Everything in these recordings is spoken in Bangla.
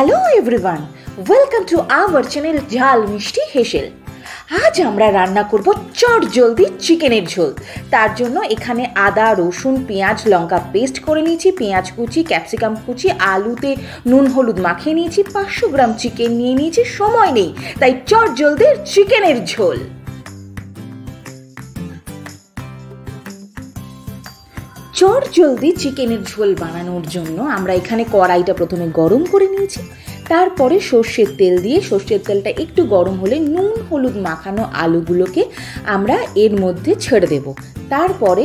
Hello everyone, welcome to our channel ঝাল মিষ্টি হেসেল। আজ আমরা রান্না করব চট জলদি চিকেনের ঝোল। তার জন্য এখানে আদা, রসুন, পেঁয়াজ, লঙ্কা পেস্ট করে নিয়েছি, পেঁয়াজ কুচি, ক্যাপসিকাম কুচি, আলুতে নুন হলুদ মাখিয়ে নিয়েছি, 500 গ্রাম চিকেন নিয়ে নিয়েছি। সময় নেই, তাই চট জলদি চিকেনের ঝোল। চট জলদি চিকেনের ঝোল বানানোর জন্য আমরা এখানে কড়াইটা প্রথমে গরম করে নিয়েছি। তারপরে সর্ষের তেল দিয়ে সর্ষের তেলটা একটু গরম হলে নুন হলুদ মাখানো আলুগুলোকে আমরা এর মধ্যে ছেড়ে দেব। তারপরে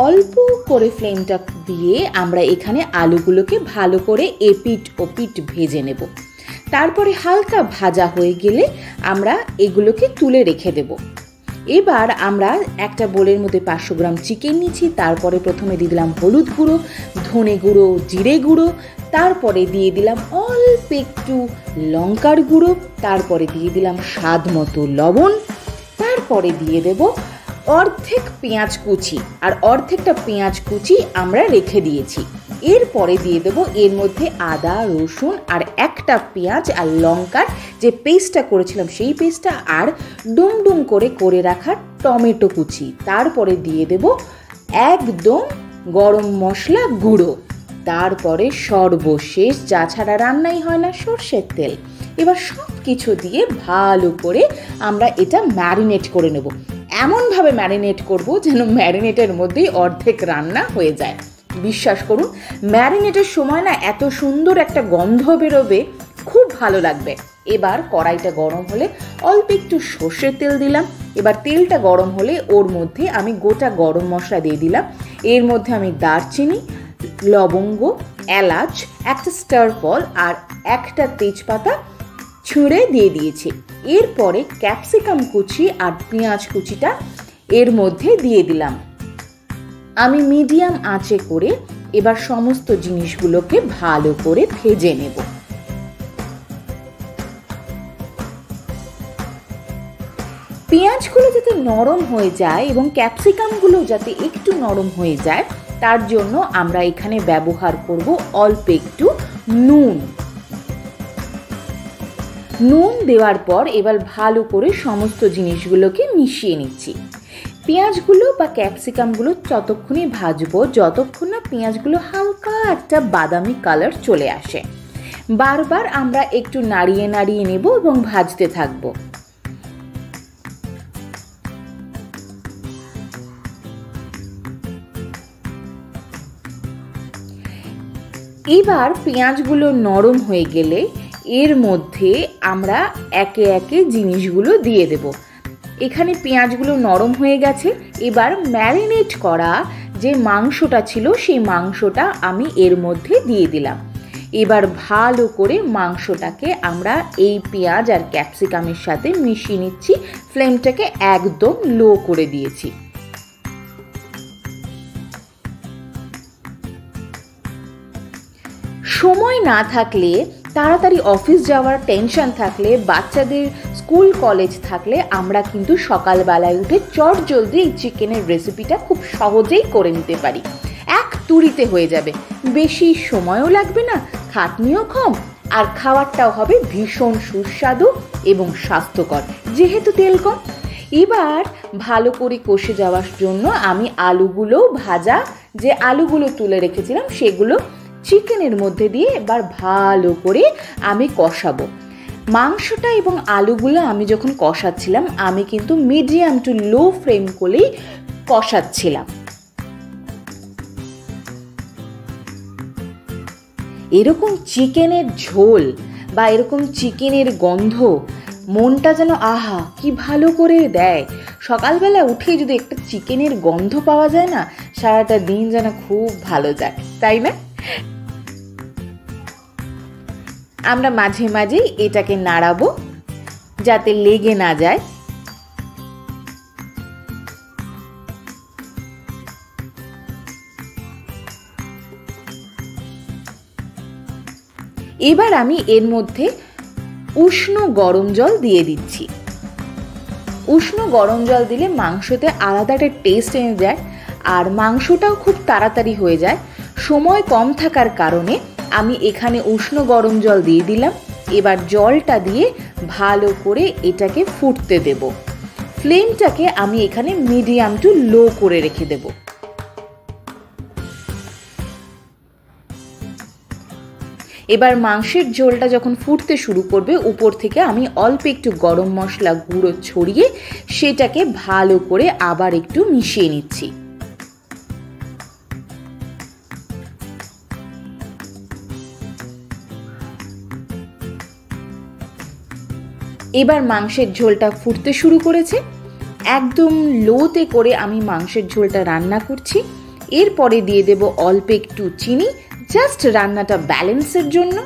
অল্প করে ফ্লেমটা দিয়ে আমরা এখানে আলুগুলোকে ভালো করে এপিট ওপিট ভেজে নেব। তারপরে হালকা ভাজা হয়ে গেলে আমরা এগুলোকে তুলে রেখে দেব। এবার আমরা একটা বোলের মধ্যে 500 গ্রাম চিকেন নিচ্ছি। তারপরে প্রথমে দিয়ে দিলাম হলুদ গুঁড়ো, ধনে গুঁড়ো, জিরে গুঁড়ো, তারপরে দিয়ে দিলাম অল্প একটু লঙ্কার গুঁড়ো, তারপরে দিয়ে দিলাম স্বাদ মতো লবণ, তারপরে দিয়ে দেব অর্ধেক পেঁয়াজ কুচি, আর অর্ধেকটা পেঁয়াজ কুচি আমরা রেখে দিয়েছি। এরপরে দিয়ে দেব এর মধ্যে আদা, রসুন আর একটা পেঁয়াজ আর লঙ্কার যে পেস্টটা করেছিলাম সেই পেস্টটা, আর ডুমডুম করে রাখা টমেটো কুচি। তারপরে দিয়ে দেব একদম গরম মশলা গুঁড়ো। তারপরে সর্বশেষ, যা ছাড়া রান্নাই হয় না, সর্ষের তেল। এবার সব কিছু দিয়ে ভালো করে আমরা এটা ম্যারিনেট করে নেব। এমনভাবে ম্যারিনেট করব যেন ম্যারিনেটের মধ্যেই অর্ধেক রান্না হয়ে যায়। বিশ্বাস করুন, ম্যারিনেটের সময় না এত সুন্দর একটা গন্ধ বেরোবে, খুব ভালো লাগবে। এবার কড়াইটা গরম হলে অল্প একটু সর্ষের তেল দিলাম। এবার তেলটা গরম হলে ওর মধ্যে আমি গোটা গরম মশলা দিয়ে দিলাম। এর মধ্যে আমি দারচিনি, লবঙ্গ, এলাচ, একটা স্টার ফল আর একটা তেজপাতা ছুঁড়ে দিয়ে দিয়েছি। এরপরে ক্যাপসিকাম কুচি আর পেঁয়াজ কুচিটা এর মধ্যে দিয়ে দিলাম। আমি মিডিয়াম আঁচে করে এবার সমস্ত জিনিসগুলোকে ভালো করে ভেজে নেব। পেঁয়াজগুলো যাতে নরম হয়ে যায় এবং ক্যাপসিকামগুলো যাতে একটু নরম হয়ে যায়, তার জন্য আমরা এখানে ব্যবহার করব অল্প একটু নুন। নুন দেওয়ার পর এবার ভালো করে সমস্ত জিনিসগুলোকে মিশিয়ে নিচ্ছি। পেঁয়াজগুলো বা ক্যাপসিকামগুলো ততক্ষণই ভাজবো যতক্ষণ না পেঁয়াজগুলো হালকা একটা বাদামি কালার চলে আসে। বারবার আমরা একটু নাড়িয়ে নাড়িয়ে নেব এবং ভাজতে থাকবো। এবার পেঁয়াজগুলো নরম হয়ে গেলে এর মধ্যে আমরা একে একে জিনিসগুলো দিয়ে দেব। এখানে পেঁয়াজগুলো নরম হয়ে গেছে। এবার ম্যারিনেট করা যে মাংসটা ছিল সেই মাংসটা আমি এর মধ্যে দিয়ে দিলাম। এবার ভালো করে মাংসটাকে আমরা এই পেঁয়াজ আর ক্যাপসিকামের সাথে মিশিয়ে নিচ্ছি। ফ্লেমটাকে একদম লো করে দিয়েছি। সময় না থাকলে, তাড়াতাড়ি অফিস যাওয়ার টেনশন থাকলে, বাচ্চাদের স্কুল কলেজ থাকলে আমরা কিন্তু সকালবেলায় উঠে চট জলদি এই চিকেনের রেসিপিটা খুব সহজেই করে নিতে পারি। এক তুড়িতে হয়ে যাবে, বেশি সময়ও লাগবে না, খাটনিও কম, আর খাবারটাও হবে ভীষণ সুস্বাদু এবং স্বাস্থ্যকর, যেহেতু তেল কম। এবার ভালো করে কষে যাওয়ার জন্য আমি আলুগুলো ভাজা যে আলুগুলো তুলে রেখেছিলাম সেগুলো চিকেনের মধ্যে দিয়ে এবার ভালো করে আমি কষাবো। মাংসটা এবং আলুগুলো আমি যখন কষাচ্ছিলাম আমি কিন্তু মিডিয়াম টু লো ফ্লেম করেই কষাচ্ছিলাম। এরকম চিকেনের ঝোল বা এরকম চিকেনের গন্ধ মনটা যেন আহা কি ভালো করে দেয়। সকালবেলা উঠে যদি একটা চিকেনের গন্ধ পাওয়া যায় না, সারাটা দিন যেন খুব ভালো যায়, তাই না? আমরা মাঝে মাঝেই এটাকে নাড়াবো যাতে লেগে না যায়। এবার আমি এর মধ্যে উষ্ণ গরম জল দিয়ে দিচ্ছি। উষ্ণ গরম জল দিলে মাংসতে আলাদা একটা টেস্ট এনে যায়, আর মাংসটাও খুব তাড়াতাড়ি হয়ে যায়। সময় কম থাকার কারণে আমি এখানে উষ্ণ গরম জল দিয়ে দিলাম। এবার জলটা দিয়ে ভালো করে এটাকে ফুটতে দেব। ফ্লেমটাকে আমি এখানে মিডিয়াম টু লো করে রেখে দেব। এবার মাংসের ঝোলটা যখন ফুটতে শুরু করবে, উপর থেকে আমি অল্প একটু গরম মশলা গুঁড়ো ছড়িয়ে সেটাকে ভালো করে আবার একটু মিশিয়ে নিচ্ছি। এবার মাংসের ঝোলটা ফুটতে শুরু করেছে। একদম লোতে করে আমি মাংসের ঝোলটা রান্না করছি। এরপরে দিয়ে দেব অল্প একটু চিনি, জাস্ট রান্নাটা ব্যালেন্সের জন্য।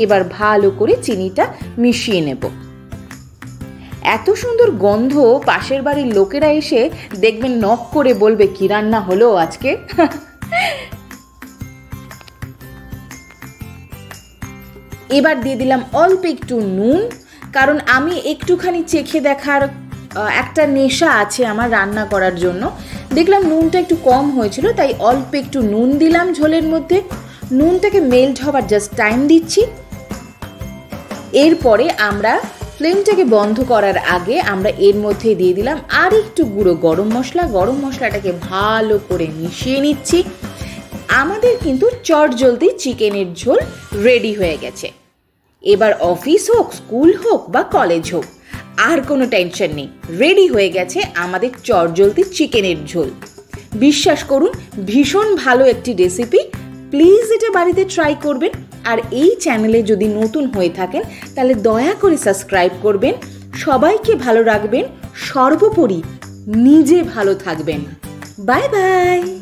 এবার ভালো করে চিনিটা মিশিয়ে নেব। এত সুন্দর গন্ধ, পাশের বাড়ির লোকেরা এসে দেখবেন নক করে বলবে কি রান্না হলো আজকে। এবার দিয়ে দিলাম অল্প একটু নুন, কারণ আমি একটুখানি চেখে দেখার একটা নেশা আছে আমার রান্না করার জন্য। দেখলাম নুনটা একটু কম হয়েছিল, তাই অল্প একটু নুন দিলাম ঝোলের মধ্যে। নুনটাকে মেল্ট হবার জাস্ট টাইম দিচ্ছি। এরপরে আমরা ফ্লেমটাকে বন্ধ করার আগে আমরা এর মধ্যে দিয়ে দিলাম আর একটু গুঁড়ো গরম মশলা। গরম মশলাটাকে ভালো করে মিশিয়ে নিচ্ছি। আমাদের কিন্তু চটজলদি চিকেনের ঝোল রেডি হয়ে গেছে। এবার অফিস হোক, স্কুল হোক বা কলেজ হোক, আর কোনো টেনশন নেই, রেডি হয়ে গেছে আমাদের চটজলদি চিকেনের ঝোল। বিশ্বাস করুন, ভীষণ ভালো একটি রেসিপি। প্লিজ এটা বাড়িতে ট্রাই করবেন। আর এই চ্যানেলে যদি নতুন হয়ে থাকেন তাহলে দয়া করে সাবস্ক্রাইব করবেন। সবাইকে ভালো রাখবেন, সর্বোপরি নিজে ভালো থাকবেন। Bye bye.